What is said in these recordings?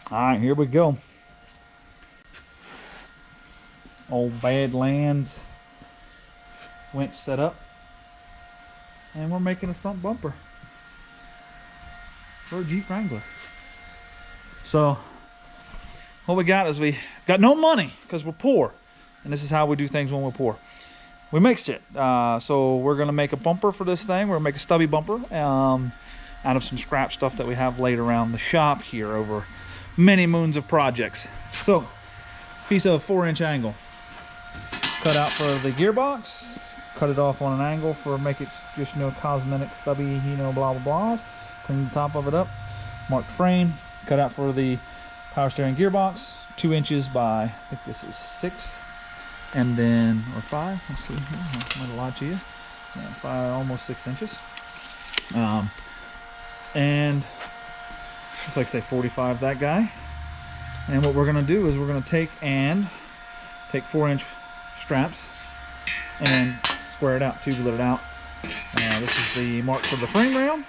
All right, here we go. Old Badlands winch set up, and we're making a front bumper for a Jeep Wrangler. So what we got is we got no money because we're poor, and this is how we do things when we're poor. We mixed it. So we're gonna make a bumper for this thing. We're gonna make a stubby bumper out of some scrap stuff that we have laid around the shop here over many moons of projects. So piece of 4-inch angle cut out for the gearbox, cut it off on an angle for make it just cosmetic stubby, blah blah blahs. Clean the top of it up, mark the frame, cut out for the power steering gearbox, 2 inches by, I think this is 6, and then, or 5, let's see, I might have lied to you, yeah, 5, almost 6 inches, and just like say 45 that guy. And what we're gonna do is we're gonna take 4-inch straps and square it out, tubular it out. This is the mark for the frame rail.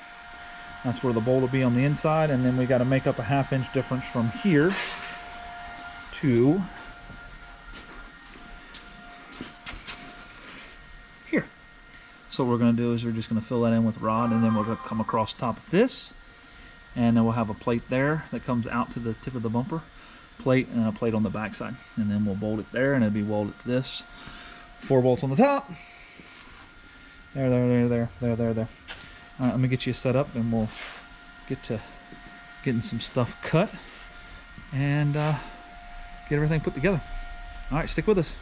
That's where the bolt will be on the inside, and then we got to make up a 1/2 inch difference from here to here. So what we're going to do is we're just going to fill that in with rod, and then we're going to come across the top of this, and then we'll have a plate there that comes out to the tip of the bumper plate, and a plate on the back side, and then we'll bolt it there, and it'll be welded to this. 4 bolts on the top. There. All right, let me get you set up, and we'll get to getting some stuff cut and get everything put together. All right, stick with us.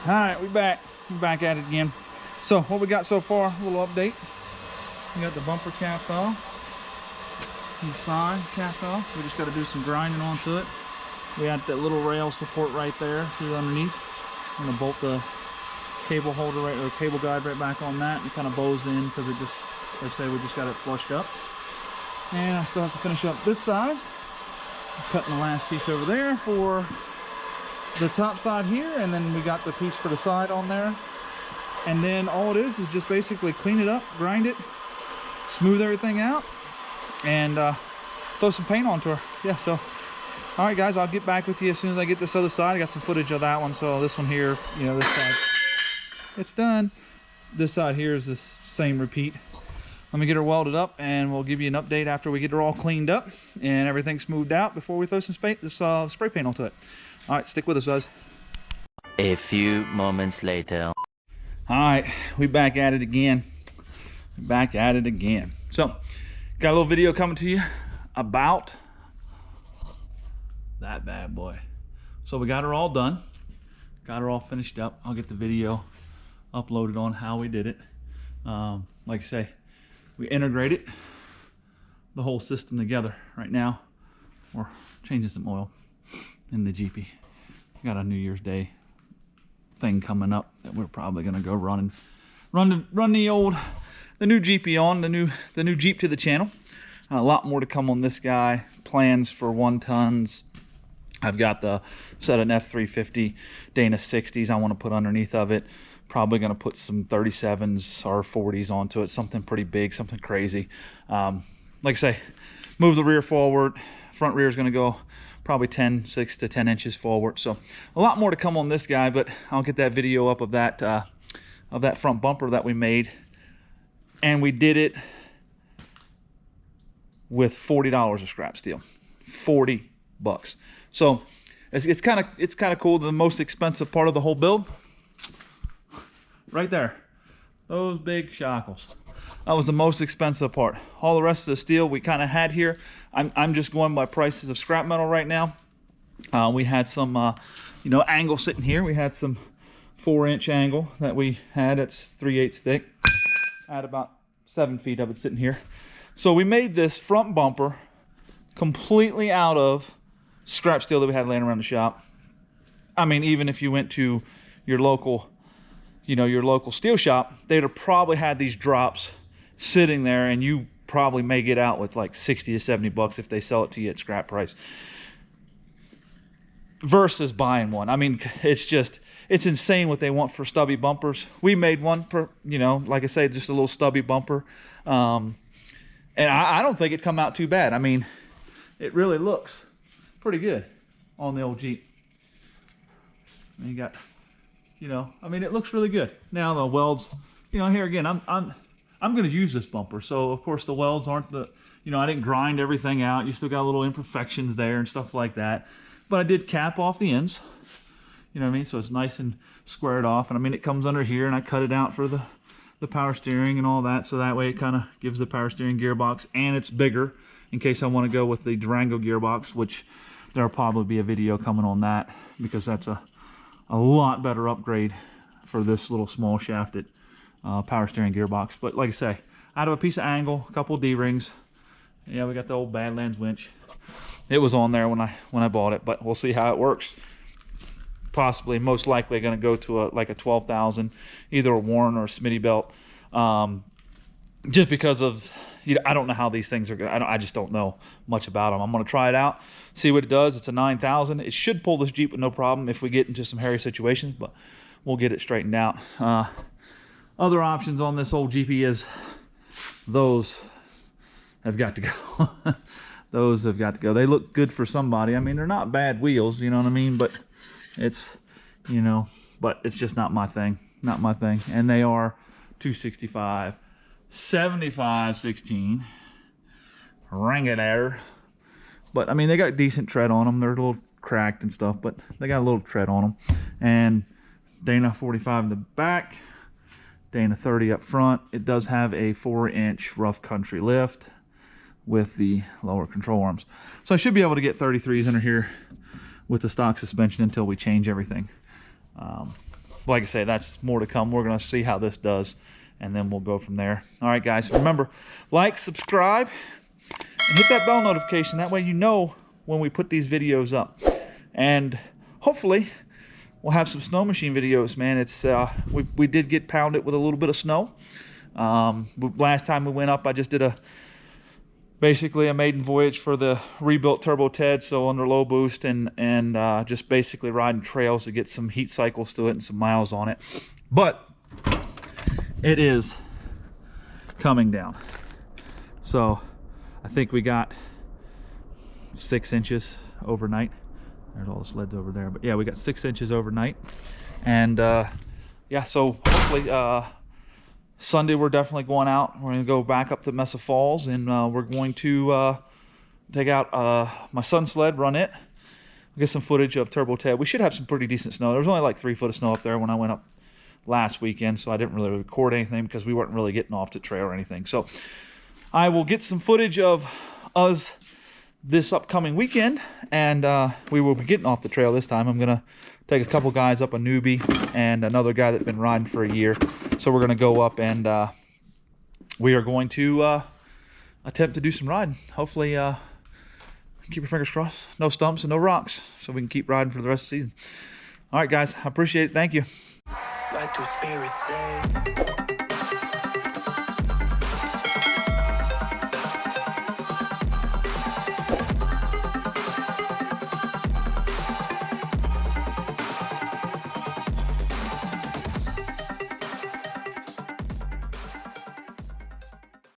All right, we're back at it again. So what we got so far, a little update. We got the bumper capped off, the side capped off. We just got to do some grinding onto it. We got that little rail support right there through underneath. I'm gonna bolt the cable holder right, or cable guide right back on that, and kind of bows in because it just, like I say, we just got it flushed up. And I still have to finish up this side. I'm cutting the last piece over there for the top side here, and then we got the piece for the side on there. And then all it is just basically clean it up, grind it, smooth everything out, and throw some paint onto her. Yeah, so all right guys, I'll get back with you as soon as I get this other side. I got some footage of that one. So this one here, this side, it's done. This side here is the same repeat. Let me get her welded up, and we'll give you an update after we get her all cleaned up and everything smoothed out before we throw some spray paint onto it. All right, stick with us, guys. A few moments later. All right, we back at it again. Back at it again. So got a little video coming to you about that bad boy. So we got her all done, got her all finished up. I'll get the video uploaded on how we did it. Like I say, we integrated the whole system together. Right now we're changing some oil in the GP. Got a New Year's Day thing coming up that we're probably gonna go run the new GP on, the new Jeep to the channel. A lot more to come on this guy. Plans for 1 tons. I've got the set of F350 Dana 60s I want to put underneath of it. Probably going to put some 37s or 40s onto it. Something pretty big, something crazy. Like I say, move the rear forward. Front rear is going to go probably 6 to 10 inches forward. So a lot more to come on this guy, but I'll get that video up of that front bumper that we made. And we did it with $40 of scrap steel. 40 bucks. So it's kind of cool. The most expensive part of the whole build, right there, those big shackles. That was the most expensive part. All the rest of the steel we kind of had here. I'm just going by prices of scrap metal right now. We had some angle sitting here. We had some 4-inch angle that we had. It's 3/8 thick. I had about 7 feet of it sitting here. So we made this front bumper completely out of scrap steel that we had laying around the shop. I mean, even if you went to your local, your local steel shop, they'd have probably had these drops sitting there, and you probably may get out with like 60 to 70 bucks if they sell it to you at scrap price. Versus buying one. I mean, it's insane what they want for stubby bumpers. We made one for, like I say, just a little stubby bumper. And I don't think it come out too bad. I mean, it really looks pretty good on the old Jeep. And you got, I mean, it looks really good. Now the welds, here again, I'm going to use this bumper. So of course the welds aren't I didn't grind everything out. You still got little imperfections there and stuff like that. But I did cap off the ends. You know what I mean? So it's nice and squared off. And I mean, it comes under here, and I cut it out for the power steering and all that. So that way it kind of gives the power steering gearbox, and it's bigger in case I want to go with the Durango gearbox, which there'll probably be a video coming on that, because that's a lot better upgrade for this little small shafted power steering gearbox. But like I say, out of a piece of angle, a couple of D-rings. Yeah, we got the old Badlands winch. It was on there when I bought it, but we'll see how it works. Possibly, most likely, going to go to like a 12,000, either a Warren or a Smitty belt, just because of I don't know how these things are going. I just don't know much about them. I'm going to try it out, see what it does. It's a 9,000. It should pull this Jeep with no problem if we get into some hairy situations, but we'll get it straightened out. Other options on this old GP is those have got to go. Those have got to go. They look good for somebody. I mean, they're not bad wheels, you know what I mean? But it's, but it's just not my thing. Not my thing. And they are 265, 75, 16. Wrangler. But, I mean, they got decent tread on them. They're a little cracked and stuff, but they got a little tread on them. And Dana 45 in the back. Dana 30 up front. It does have a 4-inch rough country lift with the lower control arms. So I should be able to get 33s under here with the stock suspension until we change everything. Like I say, that's more to come. We're going to see how this does, and then we'll go from there. All right, guys, remember, like, subscribe, and hit that bell notification. That way you know when we put these videos up. And hopefully we'll have some snow machine videos, man. It's we did get pounded with a little bit of snow. Last time we went up, I just did basically a maiden voyage for the rebuilt Turbo Ted, so under low boost, and just basically riding trails to get some heat cycles to it and some miles on it. But it is coming down. So I think we got 6 inches overnight. There's all the sleds over there, but yeah, we got 6 inches overnight. And yeah, so hopefully Sunday we're definitely going out. We're going to go back up to Mesa Falls, and we're going to take out my son's sled, run it, get some footage of Turbo Ted. We should have some pretty decent snow. There was only like 3 foot of snow up there when I went up last weekend, so I didn't really record anything because we weren't really getting off the trail or anything. So I will get some footage of us this upcoming weekend, and we will be getting off the trail this time. I'm gonna take a couple guys up, a newbie and another guy that's been riding for a year. So we're gonna go up and we are going to attempt to do some riding. Hopefully, keep your fingers crossed, no stumps and no rocks, so we can keep riding for the rest of the season. All right, guys, I appreciate it. Thank you. Let two spirits say.